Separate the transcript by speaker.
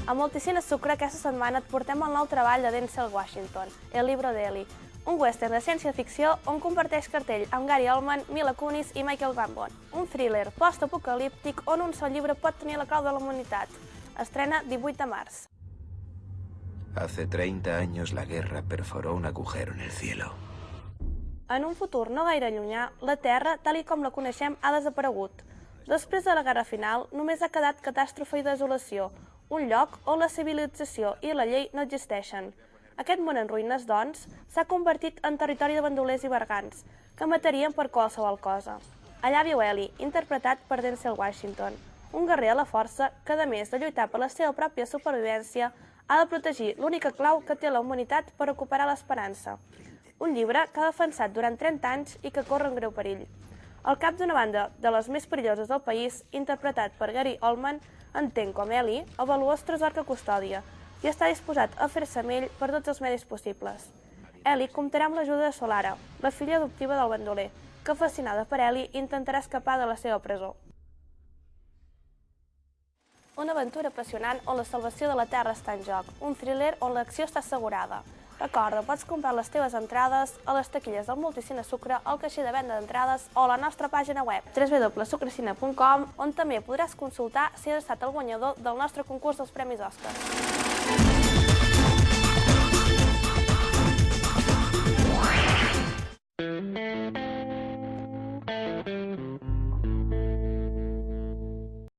Speaker 1: A Multicine Sucre aquesta setmana et portem el nou treball de Denzel Washington, El libro de Eli, un western de ciència-ficció on comparteix cartell amb Gary Oldman, Mila Kunis i Michael Gambon. Un thriller post-apocalíptic on un sol llibre pot tenir la clau de la humanitat. Estrena 18 de març.
Speaker 2: Hace 30 años la guerra perforó un agujero en el cielo.
Speaker 1: En un futur no gaire llunyà, la Terra, tal com la coneixem, ha desaparegut. Després de la guerra final, només ha quedat catàstrofe i desolació, un lloc on la civilització i la llei no existeixen. Aquest món en ruïnes, doncs, s'ha convertit en territori de bandolers i bergants, que matarien per qualsevol cosa. Allà viu Eli, interpretat per Denzel Washington, un guerrer a la força que, a més de lluitar per la seva pròpia supervivència, ha de protegir l'única clau que té la humanitat per recuperar l'esperança. Un llibre que ha defensat durant 30 anys i que corre un greu perill. El cap d'una banda de les més perilloses del país, interpretat per Gary Oldman, entén com Eli el valuós tresor que custodia i està disposat a fer-se amb ell per tots els medis possibles. Eli comptarà amb l'ajuda de Solara, la filla adoptiva del bandoler, que, fascinada per Eli, intentarà escapar de la seva presó. Una aventura apassionant on la salvació de la Terra està en joc, un thriller on l'acció està assegurada. Recorda, pots comprar les teves entrades a les taquilles del Multicine Sucre, al caixer de venda d'entrades o a la nostra pàgina web www.sucrecine.com, on també podràs consultar si has estat el guanyador del nostre concurs dels Premis Òscar.